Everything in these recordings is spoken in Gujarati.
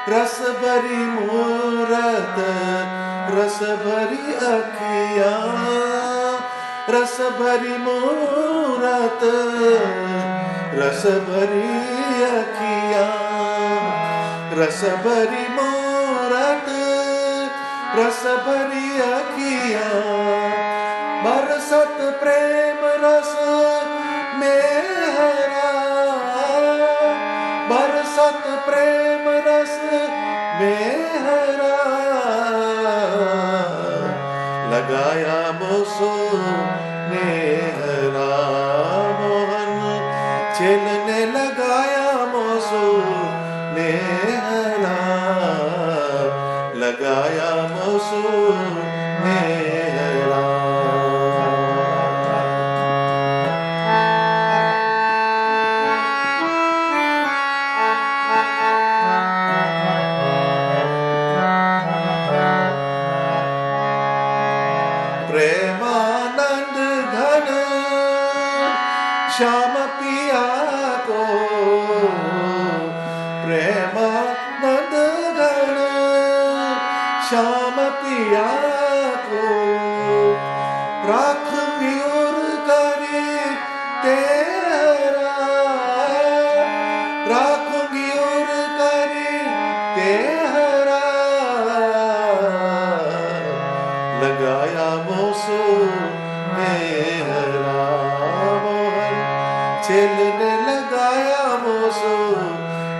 रस भरी रस भरी अखियां, रस भरी मूरत, रस भरी अखियां, रस भरी मूरत, रस भरी अखियां, बरसत प्रेम रस मेहरा, बरसत प्रेम रस मेहरा, लगाया मोसो नेहरा, मोहन छेल ने लगाया मोसो नेहरा, लगाया मोसो नेहरा। प्रेमानंद घन श्याम पिया को, प्रेमानंद घन श्याम पिया को, राख प्यूर करी तेरा, राख प्यूर करी तेरा, लगाया मोसो नेहरा, मोहन छेल ने लगाया मोसो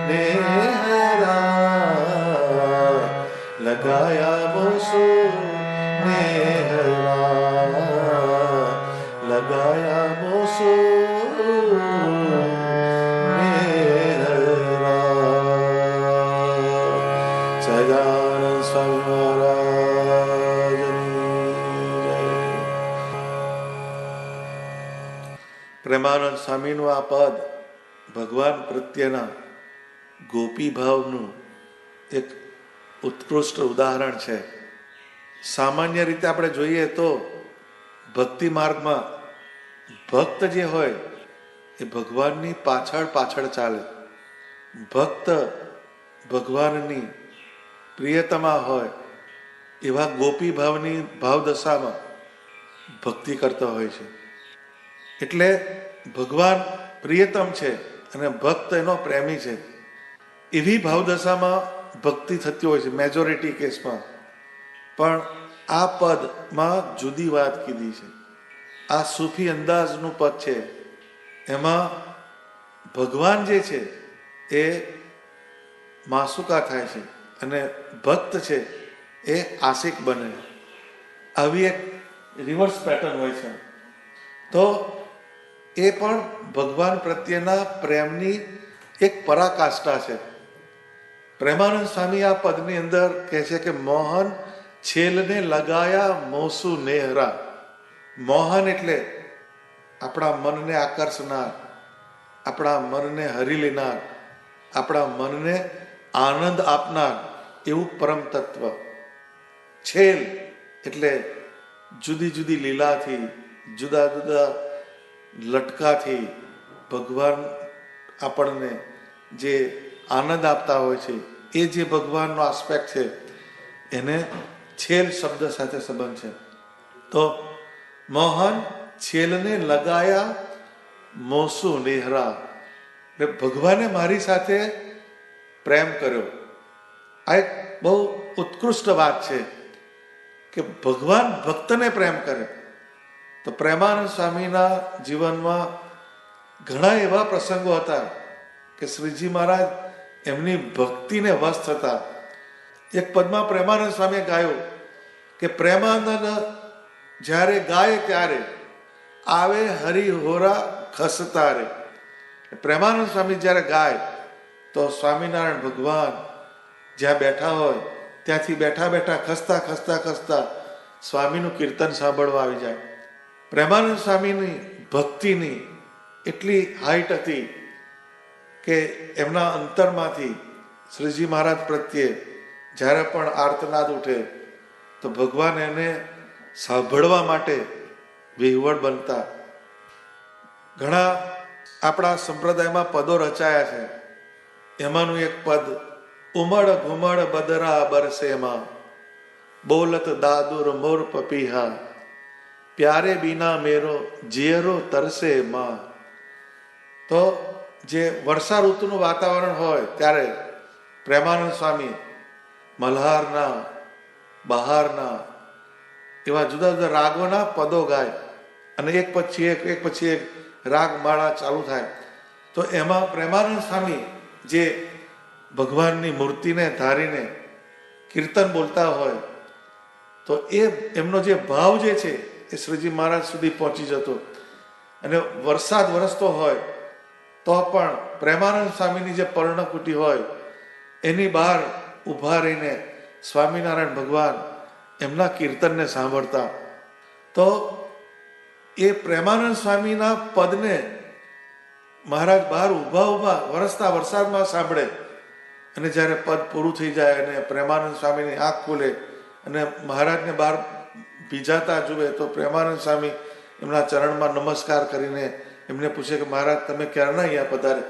नेहरा, लगाया मोसो नेहरा, लगाया मोसो नेहरा। સહજાનંદ સ્વામી મહારાજની જય। પ્રેમાનંદ સ્વામીનું આ પદ ભગવાન પ્રત્યેના ગોપી ભાવનું એક ઉત્કૃષ્ટ ઉદાહરણ છે। સામાન્ય રીતે આપણે જોઈએ તો ભક્તિ માર્ગમાં ભક્ત જે હોય એ ભગવાનની પાછળ પાછળ ચાલે, ભક્ત ભગવાનની પ્રિયતમા હોય એવા ગોપી ભાવની ભાવદશામાં ભક્તિ કરતા હોય છે। એટલે ભગવાન પ્રિયતમ છે અને ભક્ત એનો પ્રેમી છે, એવી ભાવદશામાં ભક્તિ થતી હોય છે મેજોરિટી કેસમાં। પણ આ પદમાં જુદી વાત કીધી છે। આ સૂફી અંદાજનું પદ છે, એમાં ભગવાન જે છે એ માસુકા થાય છે અને ભક્ત છે એ આશિક બને। આવી એક રિવર્સ પેટર્ન હોય છે। તો એ પણ ભગવાન પ્રત્યેના પ્રેમની એક પરાકાષ્ઠા છે। પ્રેમાનંદ સ્વામી આ પદની અંદર કહે છે કે મોહન છેલને લગાયા મોસુ નેહરા। મોહન એટલે આપણા મનને આકર્ષનાર, આપણા મનને હરી લેનાર, આપણા મનને આનંદ આપનાર એવું પરમ તત્વ। છેલ એટલે જુદી જુદી લીલાથી, જુદા જુદા લટકાથી ભગવાન આપણને જે આનંદ આપતા હોય છે, એ જે ભગવાનનો આસ્પેક્ટ છે એને છેલ શબ્દ સાથે સંબંધ છે। તો મોહન છેલને લગાયા મોસુ નેહરા, એટલે ભગવાને મારી સાથે પ્રેમ કર્યો। આ એક બહુ ઉત્કૃષ્ટ વાત છે કે ભગવાન ભક્તને પ્રેમ કરે। તો પ્રેમાનંદ સ્વામીના જીવનમાં ઘણા એવા પ્રસંગો હતા કે શ્રીજી મહારાજ એમની ભક્તિને વશ થતા। એક પદમાં પ્રેમાનંદ સ્વામીએ ગાયું કે પ્રેમાનંદ જ્યારે ગાય ત્યારે આવે હરિહોરા ખસતા રે। પ્રેમાનંદ સ્વામી જ્યારે ગાય તો સ્વામિનારાયણ ભગવાન જ્યાં બેઠા હોય ત્યાંથી બેઠા બેઠા ખસતા ખસતા ખસતા સ્વામીનું કીર્તન સાંભળવા આવી જાય। પ્રેમાનંદ સ્વામીની ભક્તિની એટલી હાઈટ હતી કે એમના અંતરમાંથી શ્રીજી મહારાજ પ્રત્યે જ્યારે પણ આર્તનાદ ઉઠે તો ભગવાન એને સાંભળવા માટે વિહવળ બનતા। ઘણા આપણા સંપ્રદાયમાં પદો રચાયા છે, એમાંનું એક પદ ઉમળ ઘુમળ બદરા બરસેમાં, બોલત દાદુર મોર પપીહા, પ્યારે બીના મેરો જીયરો તરસે માં. તો જે વર્ષા ઋતુનું વાતાવરણ હોય ત્યારે પ્રેમાનંદ સ્વામી મલ્હારના, બહારના એવા જુદા જુદા રાગોના પદો ગાય અને એક પછી એક રાગ માળા ચાલુ થાય. તો એમાં પ્રેમાનંદ સ્વામી જે ભગવાનની મૂર્તિને ધારીને કીર્તન બોલતા હોય તો એમનો જે ભાવ જે છે એ શ્રીજી મહારાજ સુધી પહોંચી જતો. અને વરસાદ વરસતો હોય તો પણ પ્રેમાનંદ સ્વામીની જે પર્ણકુટી હોય એની બહાર ઊભા રહીને સ્વામિનારાયણ ભગવાન એમના કીર્તનને સાંભળતા. તો એ પ્રેમાનંદ સ્વામીના પદને મહારાજ બહાર ઊભા વરસતા વરસાદમાં સાંભળે અને જ્યારે પદ પૂરું થઈ જાય અને પ્રેમાનંદ સ્વામીની આંખ ખુલે અને મહારાજને બહાર ભીજાતા જુએ તો પ્રેમાનંદ સ્વામી એમના ચરણમાં નમસ્કાર કરીને એમને પૂછે કે મહારાજ તમે ક્યારના અહીંયા પધારે?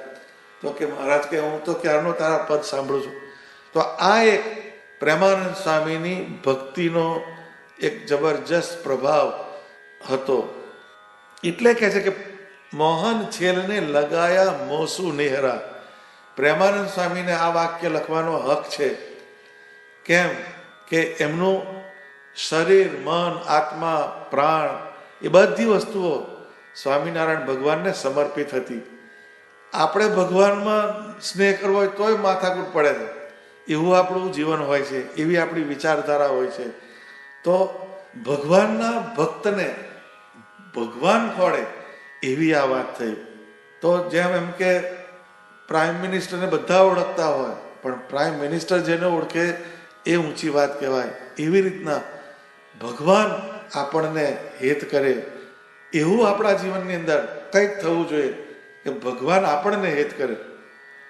તો કે મહારાજ કે હું તો ક્યારનો તારા પદ સાંભળું છું. તો આ એક પ્રેમાનંદ સ્વામીની ભક્તિનો એક જબરજસ્ત પ્રભાવ હતો. એટલે કહે છે કે મોહન છેલને લગાયા મોસુ નેહરા. પ્રેમાનંદ સ્વામીને આ વાક્ય લખવાનો હક છે. કેમ કે એમનું શરીર, મન, આત્મા, પ્રાણ એ બધી વસ્તુઓ સ્વામિનારાયણ ભગવાનને સમર્પિત હતી. આપણે ભગવાનમાં સ્નેહ કરવો હોય તોય માથાકૂટ પડે છે, એવું આપણું જીવન હોય છે, એવી આપણી વિચારધારા હોય છે. તો ભગવાનના ભક્તને ભગવાન ખોળે એવી આ વાત થઈ. તો જેમ એમ કે પ્રાઇમ મિનિસ્ટરને બધા ઓળખતા હોય પણ પ્રાઇમ મિનિસ્ટર જેને ઓળખે એ ઊંચી વાત કહેવાય. એવી રીતના ભગવાન આપણને હેત કરે એવું આપણા જીવનની અંદર કંઈક થવું જોઈએ કે ભગવાન આપણને હેત કરે.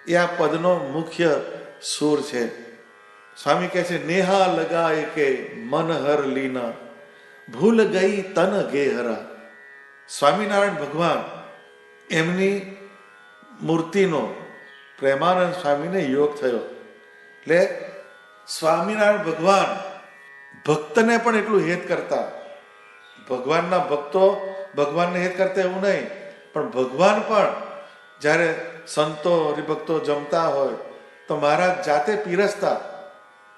એ આ પદનો મુખ્ય સૂર છે. સ્વામી કહે છે નેહા લગાય કે મન હર લીના, ભૂલ ગઈ તન ગેહરા. સ્વામિનારાયણ ભગવાન એમની મૂર્તિનો પ્રેમાનંદ સ્વામીને યોગ થયો. એટલે સ્વામિનારાયણ ભગવાન ભક્તને પણ એટલું હેત કરતા. ભગવાનના ભક્તો ભગવાનને હેત કરતા એવું નહીં, પણ ભગવાન પણ જ્યારે સંતો હરિભક્તો જમતા હોય તો મહારાજ જાતે પીરસતા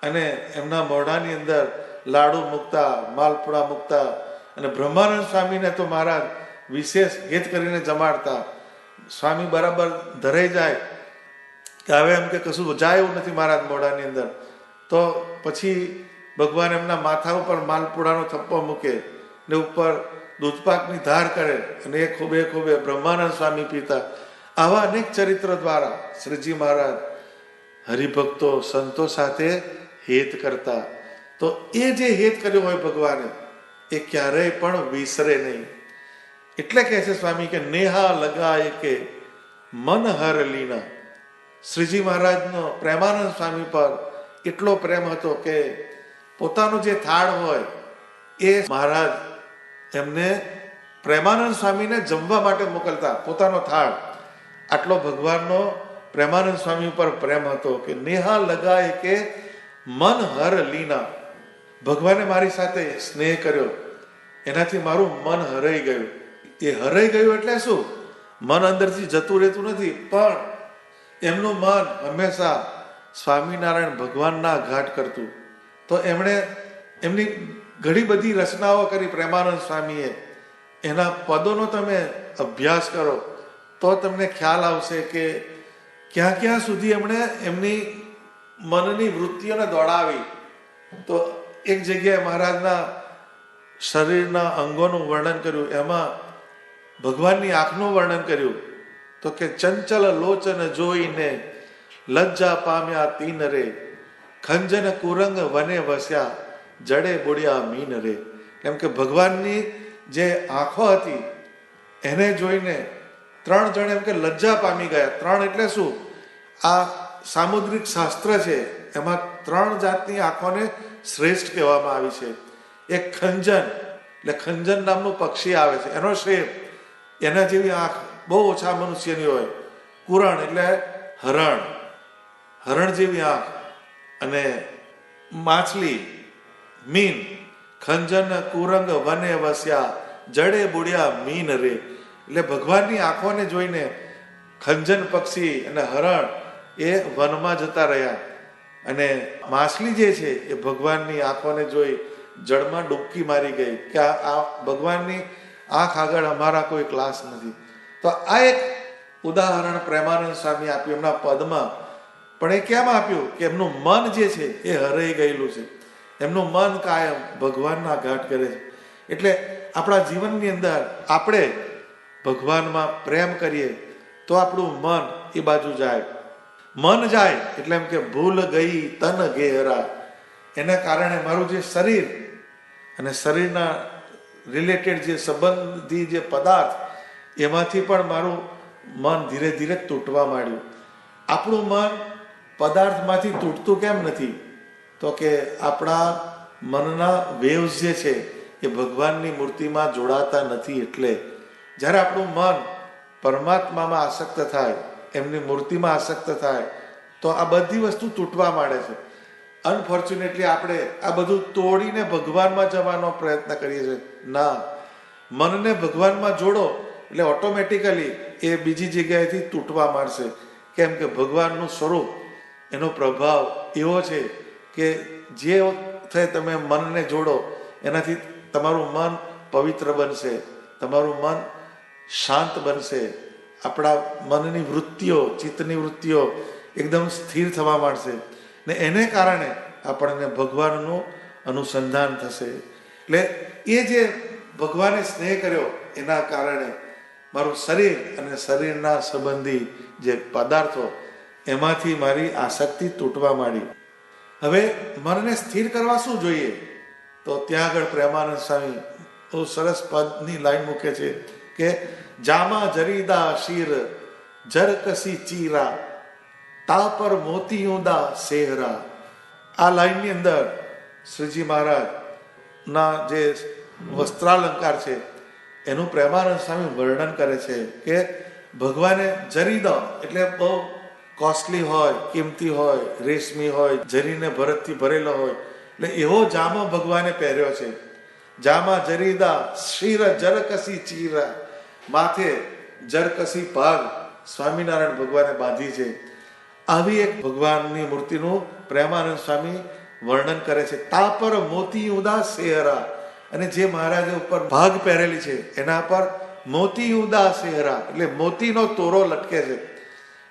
અને એમના મોઢાની અંદર લાડુ મૂકતા, માલપુડા મૂકતા અને બ્રહ્માનંદ સ્વામીને તો મહારાજ વિશેષ હેત કરીને જમાડતા. સ્વામી બરાબર ધરાઈ જાય કે હવે એમ કે કશું જાય એવું નથી મહારાજ મોઢાની અંદર, તો પછી ભગવાન એમના માથા ઉપર માલપુડાનો થપ્પો મૂકે ને ઉપર દૂધપાકની ધાર કરે અને એ ખૂબે બ્રહ્માનંદ સ્વામી પીતા. આવા અનેક ચરિત્ર દ્વારા શ્રીજી મહારાજ હરિભક્તો સંતો સાથે હેત કરતા. તો એ જે હેત કર્યો હોય ભગવાને એ ક્યારેય પણ વિસરે નહીં. એટલે કહે છે સ્વામી કે નેહા લગાય કે મન હર લીના. શ્રીજી મહારાજનો પ્રેમાનંદ સ્વામી પર એટલો પ્રેમ હતો કે પોતાનો જે થાળ હોય એ મહારાજ એમને પ્રેમાનંદ સ્વામીને જમવા માટે મોકલતા. પોતાનો થાળ આટલો ભગવાનનો પ્રેમાનંદ સ્વામી ઉપર પ્રેમ હતો કે નેહા લગાય કે મન હર લીના. ભગવાને મારી સાથે સ્નેહ કર્યો, એનાથી મારું મન હરાઈ ગયું. એ હરાઈ ગયું એટલે શું? મન અંદરથી જતું રહેતું નથી, પણ એમનું મન હંમેશા સ્વામિનારાયણ ભગવાનના ઘાટ કરતું. તો એમણે એમની ઘણી બધી રચનાઓ કરી પ્રેમાનંદ સ્વામીએ. એના પદોનો તમે અભ્યાસ કરો તો તમને ખ્યાલ આવશે કે ક્યાં ક્યાં સુધી એમણે એમની મનની વૃત્તિઓને દોડાવી. તો એક જગ્યાએ મહારાજના શરીરના અંગોનું વર્ણન કર્યું, એમાં ભગવાનની આંખનું વર્ણન કર્યું. તો કે ચંચલ લોચન જોઈને લજ્જા પામ્યા તીન રે, ખંજન કુરંગ વને વસ્યા જડે બુડ્યા મીન રે. કેમ કે ભગવાનની જે આંખો હતી એને જોઈને ત્રણ જણ એમ કે લજ્જા પામી ગયા. ત્રણ એટલે શું? આ સામુદ્રિક શાસ્ત્ર છે એમાં ત્રણ જાતની આંખોને શ્રેષ્ઠ કહેવામાં આવી છે. એક ખંજન, એટલે ખંજન નામનું પક્ષી આવે છે, એનો શેપ, એના જેવી આંખ બહુ ઓછા મનુષ્યની હોય. કુરણ એટલે હરણ, હરણ જેવી આંખ. અને માછલી, મીન ખંજન કુરંગ વને વસ્યા જડે બુડ્યા મીન રે. એટલે ભગવાનની આંખોને જોઈને ખંજન પક્ષી અને હરણ એ વનમાં જતા રહ્યા, અને માછલી જે છે એ ભગવાનની આંખોને જોઈ જળમાં ડૂબકી મારી ગઈ કે આ ભગવાનની આંખ આગળ અમારા કોઈ ક્લાસ નથી. તો આ એક ઉદાહરણ પ્રેમાનંદ સ્વામી આપ્યું એમના પદમાં. પણ એ કેમ આપ્યું કે એમનું મન જે છે એ હરાઈ ગયેલું છે, એમનું મન કાયમ ભગવાનના ઘાટ કરે છે. એટલે આપણા જીવનની અંદર આપણે ભગવાનમાં પ્રેમ કરીએ તો આપણું મન એ બાજુ જાય. મન જાય એટલે એમ કે ભૂલ ગઈ તન ગેહરા. એના કારણે મારું જે શરીર અને શરીરના રિલેટેડ જે સંબંધી જે પદાર્થ એમાંથી પણ મારું મન ધીરે ધીરે તૂટવા માંડ્યું. આપણું મન પદાર્થમાંથી તૂટતું કેમ નથી? તો કે આપણા મનના વેવ્સ જે છે એ ભગવાનની મૂર્તિમાં જોડાતા નથી. એટલે જ્યારે આપણું મન પરમાત્મામાં આસક્ત થાય, એમની મૂર્તિમાં આસક્ત થાય, તો આ બધી વસ્તુ તૂટવા માંડે છે. અનફોર્ચ્યુનેટલી આપણે આ બધું તોડીને ભગવાનમાં જવાનો પ્રયત્ન કરીએ છીએ. ના, મનને ભગવાનમાં જોડો એટલે ઓટોમેટિકલી એ બીજી જગ્યાએથી તૂટવા માંડશે. કેમ કે ભગવાનનું સ્વરૂપ, એનો પ્રભાવ એવો છે કે જે વખતે તમે મનને જોડો એનાથી તમારું મન પવિત્ર બનશે, તમારું મન શાંત બનશે. આપણા મનની વૃત્તિઓ, ચિત્તની વૃત્તિઓ એકદમ સ્થિર થવા માંડશે ને એને કારણે આપણને ભગવાનનું અનુસંધાન થશે. એટલે એ જે ભગવાને સ્નેહ કર્યો એના કારણે મારું શરીર અને શરીરના સંબંધી જે પદાર્થો એમાંથી મારી આસક્તિ તૂટવા માંડી. હવે મનને સ્થિર કરવા શું જોઈએ? તો ત્યાં આગળ પ્રેમાનંદ સ્વામી બહુ સરસ પદની લાઈન મૂકે છે કે જામા જરીદા શીર જરકસી ચીરા તા પર મોતીયુંદા સેહરા. આ લાઈનની અંદર શ્રીજી મહારાજના જે વસ્ત્રાલંકાર છે એનું પ્રેમાનંદ સ્વામી વર્ણન કરે છે કે ભગવાને જરીદા એટલે બહુ કોસ્ટલી હોય, કિંમતી હોય, રેશમી હોય, જરીને ભરતથી ભરેલો હોય, એટલે એવો જામો ભગવાને પહેર્યો છે. જામા જરીદા શિર જરકસી ચીરા. માથે જરકસી ભાગ સ્વામિનારાયણ ભગવાને બાંધી છે. આવી એક ભગવાનની મૂર્તિનું પ્રેમાનંદ સ્વામી વર્ણન કરે છે. તા પર મોતી ઉદા સેહરા. અને જે મહારાજે ઉપર ભાગ પહેરેલી છે એના પર મોતી ઉદા સેહરા એટલે મોતીનો તોરો લટકે છે.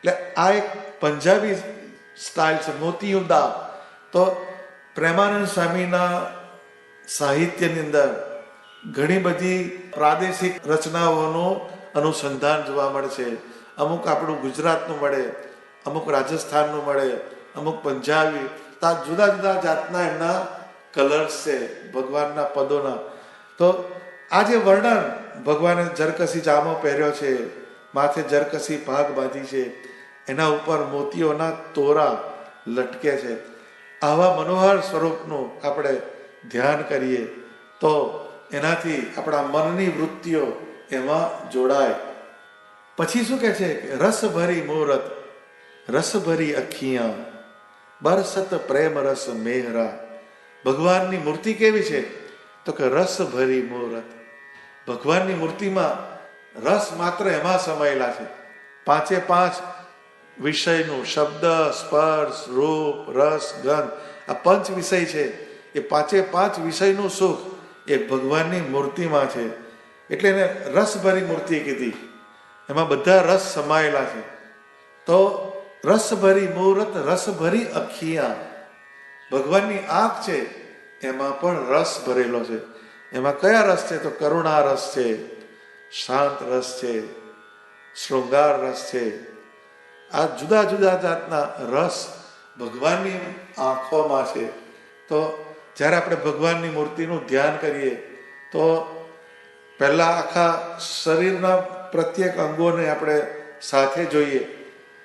એટલે આ એક પંજાબી સ્ટાઇલ છે, મોતી ઉદા. તો પ્રેમાનંદ સ્વામીના સાહિત્યની અંદર ઘણી બધી પ્રાદેશિક રચનાઓનું અનુસંધાન જોવા મળે છે. અમુક આપણું ગુજરાતનું મળે, અમુક રાજસ્થાનનું મળે, અમુક પંજાબી. જુદા જુદા જાતના એમના કલર્સ છે ભગવાનના પદોના. તો આ જે વર્ણન, ભગવાને જરકસી જામો પહેર્યો છે, માથે જરકસી ભાગ બાંધી છે, એના ઉપર મોતીઓના તોરા લટકે છે. આવા મનોહર સ્વરૂપનું આપણે ધ્યાન કરીએ તો એનાથી આપણા મનની વૃત્તિઓ એમાં જોડાય. પછી શું કહે છે? રસભરી મૂરત રસભરી અખિયા બરસત પ્રેમ રસ મેહરા. ભગવાનની મૂર્તિ કેવી છે? તો કે રસભરી મૂરત. ભગવાનની મૂર્તિમાં રસ માત્ર એમાં સમાયેલા છે. પાંચે પાંચ વિષયનું, શબ્દ, સ્પર્શ, રૂપ, રસ, ગંધ, આ પંચ વિષય છે. એ પાંચે પાંચ વિષયનું સુખ એ ભગવાનની મૂર્તિમાં છે. એટલે એને રસભરી મૂર્તિ કીધી. એમાં બધા રસ સમાયેલા છે. તો રસભરી મૂરત રસભરી અખિયા. ભગવાનની આંખ છે એમાં પણ રસ ભરેલો છે. એમાં કયા રસ છે? તો કરુણા રસ છે, શાંત રસ છે, શૃંગાર રસ છે. આ જુદા જુદા જાતના રસ ભગવાનની આંખોમાં છે. તો જ્યારે આપણે ભગવાનની મૂર્તિનું ધ્યાન કરીએ તો પહેલા આખા શરીરના પ્રત્યેક અંગોને આપણે સાથે જોઈએ,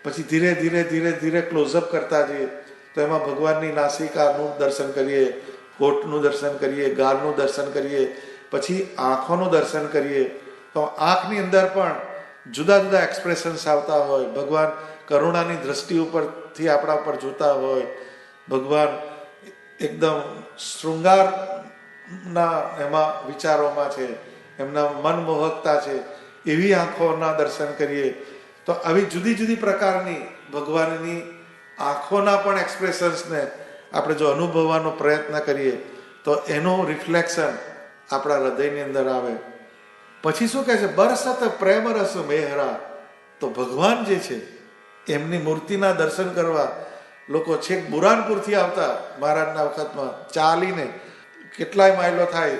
પછી ધીરે ધીરે ધીરે ધીરે ક્લોઝઅપ કરતા જઈએ. તો એમાં ભગવાનની નાસિકાનું દર્શન કરીએ, હોઠનું દર્શન કરીએ, ગાલનું દર્શન કરીએ, પછી આંખોનું દર્શન કરીએ. તો આંખની અંદર પણ જુદા જુદા એક્સપ્રેશન્સ આવતા હોય. ભગવાન કરુણાની દ્રષ્ટિ ઉપરથી આપણા ઉપર જોતા હોય, ભગવાન એકદમ શૃંગારના એમાં વિચારોમાં છે, એમના મનમોહકતા છે, એવી આંખોના દર્શન કરીએ તો આવી જુદી જુદી પ્રકારની ભગવાનની આંખોના પણ એક્સપ્રેશન્સને આપણે જો અનુભવવાનો પ્રયત્ન કરીએ તો એનું રિફ્લેક્શન આપણા હૃદયની અંદર આવે. પછી શું કહે છે? બરસત પ્રેમ રસ મેહરા. તો ભગવાન જે છે એમની મૂર્તિના દર્શન કરવા લોકો છેક બુરાનપુરથી આવતા મહારાજના વખતમાં, ચાલીને કેટલાય માઇલો થાય,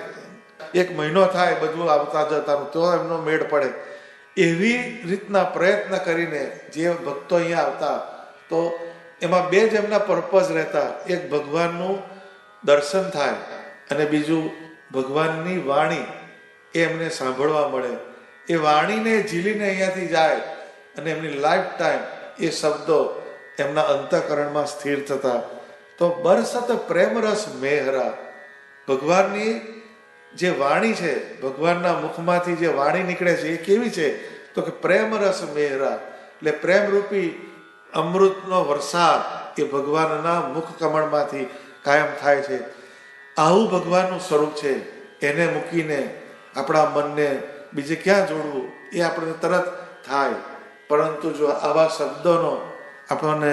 1 મહિનો થાય બધું આવતા જતાનું, તો એમનો મેળ પડે. એવી રીતના પ્રયત્ન કરીને જે ભક્તો અહીંયા આવતા, તો એમાં 2 જ એમના પર્પઝ રહેતા. એક ભગવાનનું દર્શન થાય અને બીજું ભગવાનની વાણી એ એમને સાંભળવા મળે. એ વાણીને ઝીલીને અહીંયાથી જાય અને એમની લાઈફ ટાઈમ એ શબ્દો એમના અંતઃકરણમાં સ્થિર થતા. તો બરસત પ્રેમ રસ મેહરા. ભગવાનની જે વાણી છે, ભગવાનના મુખમાંથી જે વાણી નીકળે છે એ કેવી છે? તો કે પ્રેમ રસ મેહરા, એટલે પ્રેમરૂપી અમૃતનો વરસાદ એ ભગવાનના મુખ કમળમાંથી કાયમ થાય છે. આવું ભગવાનનું સ્વરૂપ છે. એને મૂકીને આપણા મનને બીજે ક્યાં જોડવું એ આપણને તરત થાય. પરંતુ જો આવા શબ્દોનો આપણને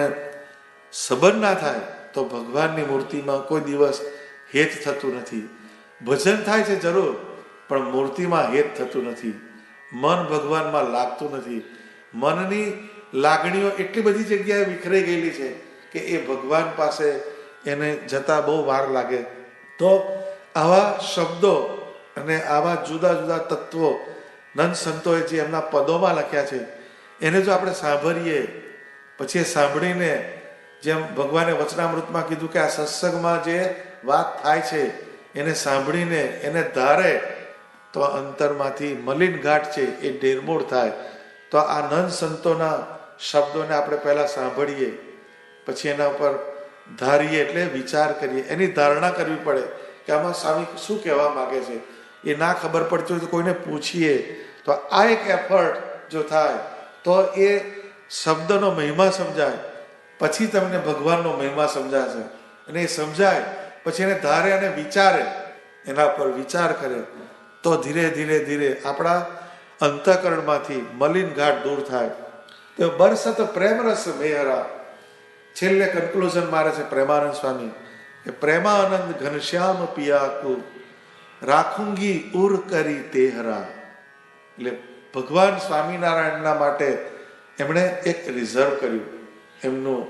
સંબંધ ના થાય તો ભગવાનની મૂર્તિમાં કોઈ દિવસ હેત થતું નથી. ભજન થાય છે જરૂર, પણ મૂર્તિમાં હેત થતું નથી. મન ભગવાનમાં લાગતું નથી. મનની લાગણીઓ એટલી બધી જગ્યાએ વિખરાઈ ગયેલી છે કે એ ભગવાન પાસે એને જતા બહુ વાર લાગે. તો આવા શબ્દો અને આવા જુદા જુદા તત્વો નંદ સંતોએ જે એમના પદોમાં લખ્યા છે એને જો આપણે સાંભળીએ, પછી એ સાંભળીને જેમ ભગવાને વચનામૃતમાં કીધું કે આ સત્સંગમાં જે વાત થાય છે એને સાંભળીને એને ધારે તો અંતરમાંથી મલિન ઘાટ છે એ નિર્મૂળ થાય. તો આ નંદ સંતોના શબ્દોને આપણે પહેલા સાંભળીએ, પછી એના ઉપર ધારીએ, એટલે વિચાર કરીએ, એની ધારણા કરવી પડે કે આમાં સ્વામી શું કહેવા માગે છે. એ ના ખબર પડતી હોય તો કોઈને પૂછીએ. તો આ એક એફર્ટ જો થાય તો એ શબ્દનો મહિમા સમજાય, પછી તમને ભગવાનનો મહિમા સમજાશે. અને એ સમજાય પછી એને ધારે અને વિચારે, એના પર વિચાર કરે તો ધીરે ધીરે ધીરે આપણા અંતઃકરણમાંથી મલિન ઘાટ દૂર થાય. તો બરસત પ્રેમ રસ મેહરા. છેલ્લે કન્ક્લુઝન મારે છે પ્રેમાનંદ સ્વામી કે પ્રેમાનંદ ઘનશ્યામ પિયાકુ રાખુંગી ઉર કરી તેહરા. એટલે ભગવાન સ્વામિનારાયણના માટે એમણે એક રિઝર્વ કર્યું. એમનું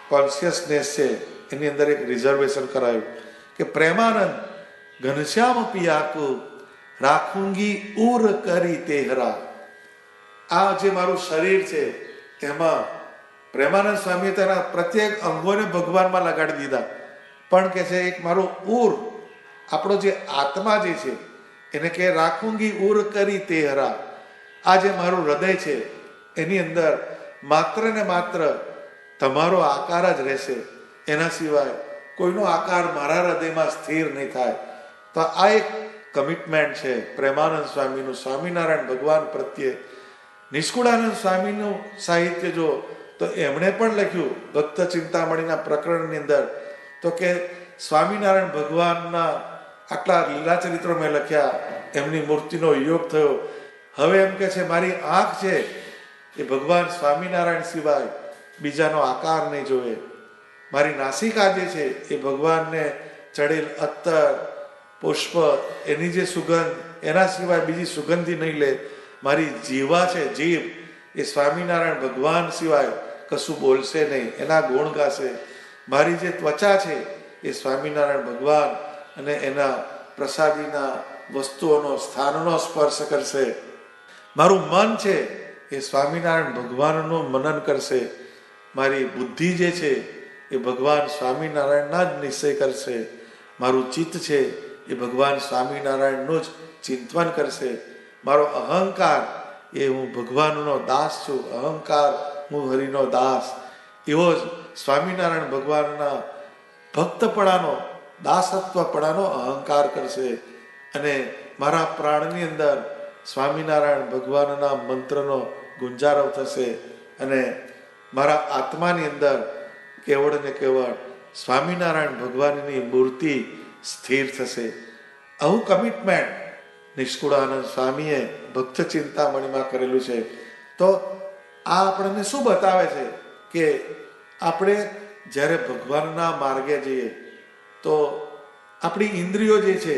કોન્શિયસનેસ છે એની અંદર એક રિઝર્વેશન કરાયું કે પ્રેમાનંદ ઘનશ્યામ પિયાકુ રાખુંગી ઉર કરી તેહરા. આ જે મારું શરીર છે એમાં પ્રેમાનંદ સ્વામીએ તેના પ્રત્યેક અંગોને ભગવાનમાં લગાડી દીધા, પણ કે છે એક મારું ઉર, આપણો જે આત્મા જે છે એને કે રાખુંગી ઉર કરી તેહરા. આ જે મારું હૃદય છે એની અંદર માત્ર ને માત્ર તમારો આકાર જ રહેશે, એના સિવાય કોઈનો આકાર મારા હૃદયમાં સ્થિર નહીં થાય. તો આ એક કમિટમેન્ટ છે પ્રેમાનંદ સ્વામીનું સ્વામિનારાયણ ભગવાન પ્રત્યે. નિષ્કુળાનંદ સ્વામીનું સાહિત્ય જો તો એમણે પણ લખ્યું ભક્ત ચિંતામણીના પ્રકરણની અંદર, તો કે સ્વામિનારાયણ ભગવાનના આટલા લીલા ચરિત્રો મેં લખ્યા, એમની મૂર્તિનો યોગ થયો. હવે એમ કે છે મારી આંખ છે એ ભગવાન સ્વામિનારાયણ સિવાય બીજાનો આકાર નહીં જોવે. મારી નાસિકા જે છે એ ભગવાનને ચડેલ અત્તર પુષ્પ એની જે સુગંધ એના સિવાય બીજી સુગંધી નહીં લે. મારી જીવા છે જીવ એ સ્વામિનારાયણ ભગવાન સિવાય કશું બોલશે નહીં, એના ગુણ ગાશે. મારી જે ત્વચા છે એ સ્વામિનારાયણ ભગવાન અને એના પ્રસાદીના વસ્તુઓનો સ્થાનનો સ્પર્શ કરશે. મારું મન છે એ સ્વામિનારાયણ ભગવાનનું મનન કરશે. મારી બુદ્ધિ જે છે એ ભગવાન સ્વામિનારાયણના જ નિશ્ચય કરશે. મારું ચિત્ત છે એ ભગવાન સ્વામિનારાયણનું જ ચિંતન કરશે. મારો અહંકાર એ હું ભગવાનનો દાસ છું, અહંકાર હું હરિનો દાસ, એવો જ સ્વામિનારાયણ ભગવાનના ભક્તપણાનો દાસત્વપણાનો અહંકાર કરશે. અને મારા પ્રાણની અંદર સ્વામિનારાયણ ભગવાનના મંત્રનો ગુંજારવ થશે અને મારા આત્માની અંદર કેવળ ને કેવળ સ્વામિનારાયણ ભગવાનની મૂર્તિ સ્થિર થશે. આવું કમિટમેન્ટ નિષ્કુળાનંદ સ્વામીએ ભક્ત ચિંતામણીમાં કરેલું છે. તો આ આપણને શું બતાવે છે કે આપણે જ્યારે ભગવાનના માર્ગે જઈએ તો આપણી ઇન્દ્રિયો જે છે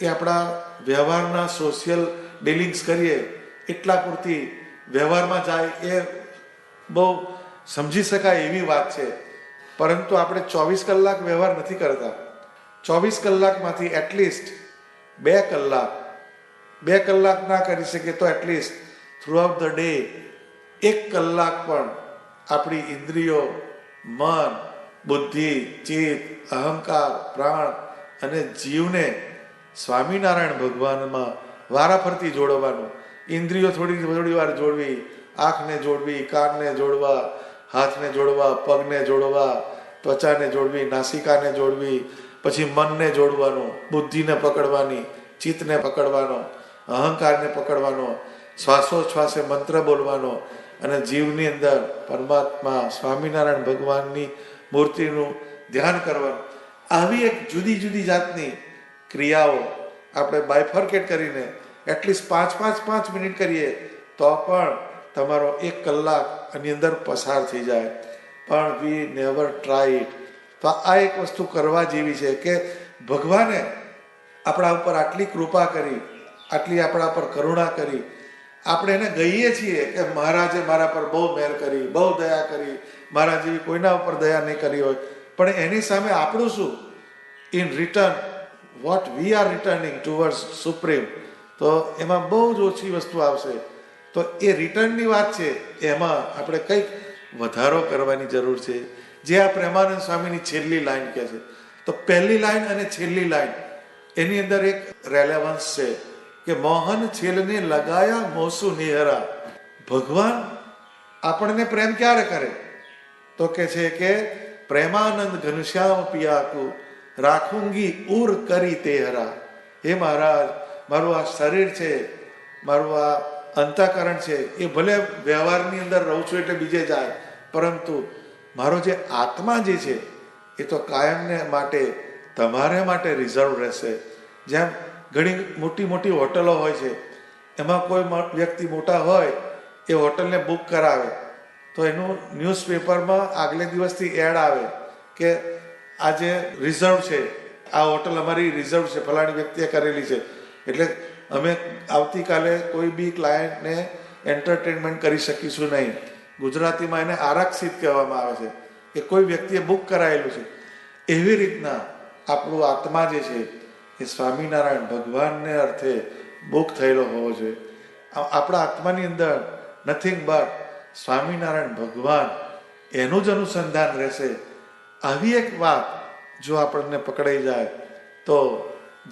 એ આપણા વ્યવહારના સોશિયલ ડીલિંગ્સ કરીએ એટલા પૂરતી વ્યવહારમાં જાય એ બહુ સમજી શકાય એવી વાત છે. પરંતુ આપણે 24 કલાક વ્યવહાર નથી કરતા. 24 કલાકમાંથી એટલીસ્ટ 2 કલાક ના કરી શકીએ તો એટલીસ્ટ થ્રુઆઉટ ધ ડે 1 કલાક પણ આપણી ઇન્દ્રિયો, મન, બુદ્ધિ, ચિત્ત, અહંકાર, પ્રાણ અને જીવને સ્વામિનારાયણ ભગવાનમાં વારાફરતી જોડવાનું. ઇન્દ્રિયો થોડી વાર જોડવી, આંખને જોડવી, કાનને જોડવા, હાથને જોડવા, પગને જોડવા, ત્વચાને જોડવી, નાસિકાને જોડવી, પછી મનને જોડવાનું, બુદ્ધિને પકડવાની, ચિત્તને પકડવાનો, અહંકારને પકડવાનો, શ્વાસોચ્છ્વાસે મંત્ર બોલવાનો અને જીવની અંદર પરમાત્મા સ્વામિનારાયણ ભગવાનની મૂર્તિનું ધ્યાન કરવાનું. આવી એક જુદી જુદી જાતની ક્રિયાઓ આપણે બાયફર્કેટ કરીને એટલીસ્ટ 5 મિનિટ કરીએ તો પણ તમારો 1 કલાક આની અંદર પસાર થઈ જાય. પણ વી નેવર ટ્રાય ઇટ. તો આ એક વસ્તુ કરવા જેવી છે કે ભગવાને આપણા ઉપર આટલી કૃપા કરી, આટલી આપણા પર કરુણા કરી. આપણે એને ગઈએ છીએ કે મહારાજે મારા પર બહુ મહેર કરી, બહુ દયા કરી, મારા જેવી કોઈના ઉપર દયા નહીં કરી હોય. પણ એની સામે આપણું શું? In written what we are returning towards supreme. તો એમાં બહુ જ ઓછી વસ્તુ આવશે. તો એ રિટર્નની વાત છે, એમાં આપણે કંઈક વધારો કરવાની જરૂર છે. જે આ પ્રેમાનંદ સ્વામીની છેલ્લી લાઈન કહે છે. તો પહેલી લાઈન અને છેલ્લી લાઈન એની અંદર એક રેલેવન્સ છે કે મોહન છેલને લગાયા મોસુ નિહરા. ભગવાન આપણને પ્રેમ ક્યારે કરે? તો કે છે કે પ્રેમાનંદ ઘનશ્યામ પિયાકુ રાખુંગી ઉર કરી તેહરા. હે મહારાજ, મારું આ શરીર છે, મારું આ અંતઃકરણ છે, એ ભલે વ્યવહારની અંદર રહું છું એટલે બીજે જાય, પરંતુ મારો જે આત્મા જે છે એ તો કાયમને માટે તમારે માટે રિઝર્વ રહેશે. જેમ ઘણી મોટી મોટી હોટલો હોય છે, એમાં કોઈ વ્યક્તિ મોટા હોય એ હોટલને બુક કરાવે તો એનું ન્યૂઝપેપરમાં આગલે દિવસથી એડ આવે કે આજે રિઝર્વ છે, આ હોટલ અમારી રિઝર્વ છે, ફલાણી વ્યક્તિએ કરેલી છે, એટલે અમે આવતીકાલે કોઈ બી ક્લાયન્ટને એન્ટરટેનમેન્ટ કરી શકીશું નહીં. ગુજરાતીમાં એને આરક્ષિત કહેવામાં આવે છે કે કોઈ વ્યક્તિએ બુક કરાયેલું છે. એવી રીતના આપણું આત્મા જે છે એ સ્વામિનારાયણ ભગવાનને અર્થે બુક થયેલો હોવો જોઈએ. આપણા આત્માની અંદર નથિંગ બટ સ્વામિનારાયણ ભગવાન એનું જ અનુસંધાન રહેશે. આવી એક વાત જો આપણને પકડાઈ જાય તો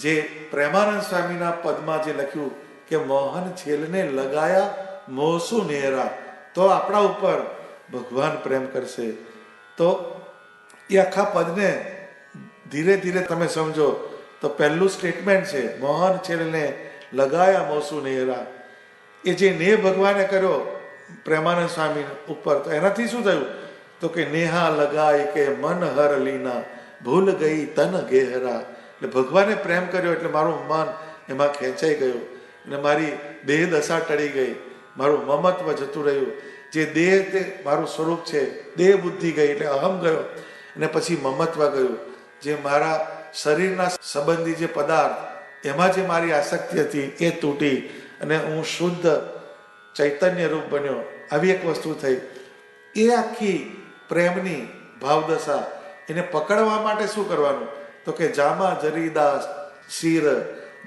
જે પ્રેમાનંદ સ્વામીના પદમાં જે લખ્યું કે મોહન છેલને લગાયા મોસુ નેરા, તો આપણા ઉપર ભગવાન પ્રેમ કરશે. તો એ આખા પદને ધીરે ધીરે તમે સમજો તો પહેલું સ્ટેટમેન્ટ છે મોહન છેલને લગાયા મોસુ નેરા. એ જે ને ભગવાને કર્યો પ્રેમાનંદ સ્વામી ઉપર, તો એનાથી શું થયું? તો કે નેહા લગાય કે મન હર લીના ભૂલ ગઈ તન ગેહરા. એટલે ભગવાને પ્રેમ કર્યો એટલે મારું મન એમાં ખેંચાઈ ગયું અને મારી દેહ દશા ટળી ગઈ, મારું મમત્વ જતું રહ્યું. જે દેહ તે મારું સ્વરૂપ છે, દેહ બુદ્ધિ ગઈ એટલે અહમ ગયો અને પછી મમત્વ ગયું. જે મારા શરીરના સંબંધી જે પદાર્થ એમાં જે મારી આસક્તિ હતી એ તૂટી અને હું શુદ્ધ ચૈતન્ય રૂપ બન્યો. આવી એક વસ્તુ થઈ. એ આખી પ્રેમની ભાવદશા એને પકડવા માટે શું કરવાનું? તો કે જામા જરીદાસ શીર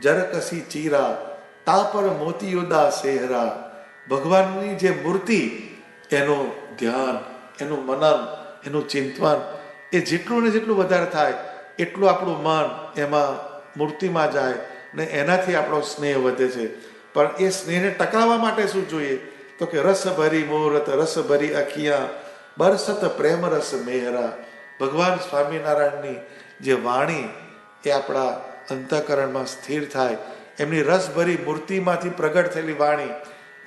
જરકસી ચીરા તાપર મોતીયુદા સેહરા. ભગવાનની જે મૂર્તિ એનું ધ્યાન, એનું મનન, એનું ચિંતન એ જેટલું ને જેટલું વધારે થાય એટલું આપણું મન એમાં મૂર્તિમાં જાય ને એનાથી આપણો સ્નેહ વધે છે. પણ એ સ્નેહને ટકાવવા માટે શું જોઈએ? તો કે રસ ભરી મુહૂર્ત રસ ભરી અખિયા બરસત પ્રેમ રસ મેહરા. ભગવાન સ્વામિનારાયણની જે વાણી એ આપણા અંતઃકરણમાં સ્થિર થાય, એમની રસભરી મૂર્તિમાંથી પ્રગટ થયેલી વાણી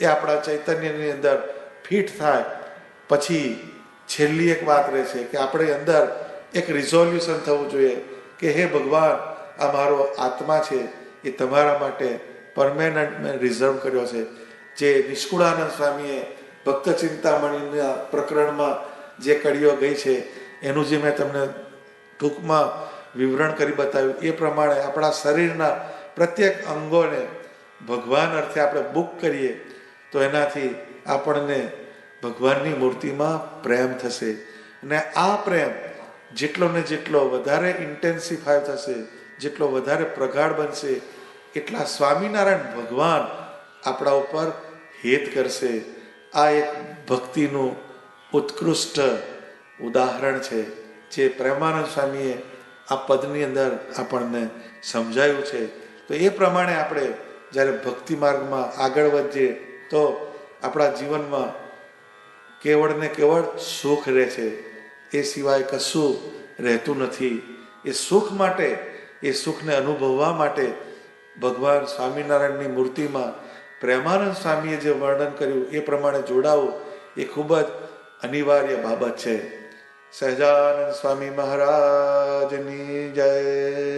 એ આપણા ચૈતન્યની અંદર ફિટ થાય. પછી છેલ્લી એક વાત રહે છે કે આપણે અંદર એક રિઝોલ્યુશન થવું જોઈએ કે હે ભગવાન, આ મારો આત્મા છે એ તમારા માટે પરમેનન્ટ મેં રિઝર્વ કર્યો છે. જે નિષ્કુળાનંદ સ્વામીએ ભક્ત ચિંતામણીના પ્રકરણમાં જે કડીઓ ગઈ છે એનું જે મેં તમને ટૂંકમાં વિવરણ કરી બતાવ્યું એ પ્રમાણે આપણા શરીરના પ્રત્યેક અંગોને ભગવાન અર્થે આપણે બુક કરીએ તો એનાથી આપણને ભગવાનની મૂર્તિમાં પ્રેમ થશે. અને આ પ્રેમ જેટલો ને જેટલો વધારે ઇન્ટેન્સિફાય થશે, જેટલો વધારે પ્રગાઢ બનશે, એટલા સ્વામિનારાયણ ભગવાન આપણા ઉપર હેત કરશે. આ એક ભક્તિનું ઉત્કૃષ્ટ ઉદાહરણ છે જે પ્રેમાનંદ સ્વામીએ આ પદની અંદર આપણને સમજાયું છે. તો એ પ્રમાણે આપણે જ્યારે ભક્તિ માર્ગમાં આગળ વધીએ તો આપણા જીવનમાં કેવળ ને કેવળ સુખ રહે છે, એ સિવાય કશું રહેતું નથી. એ સુખ માટે, એ સુખને અનુભવવા માટે ભગવાન સ્વામિનારાયણની મૂર્તિમાં પ્રેમાનંદ સ્વામીએ જે વર્ણન કર્યું એ પ્રમાણે જોડાવું એ ખૂબ જ અનિવાર્ય બાબત છે. સહજાનંદ સ્વામી મહારાજની જય.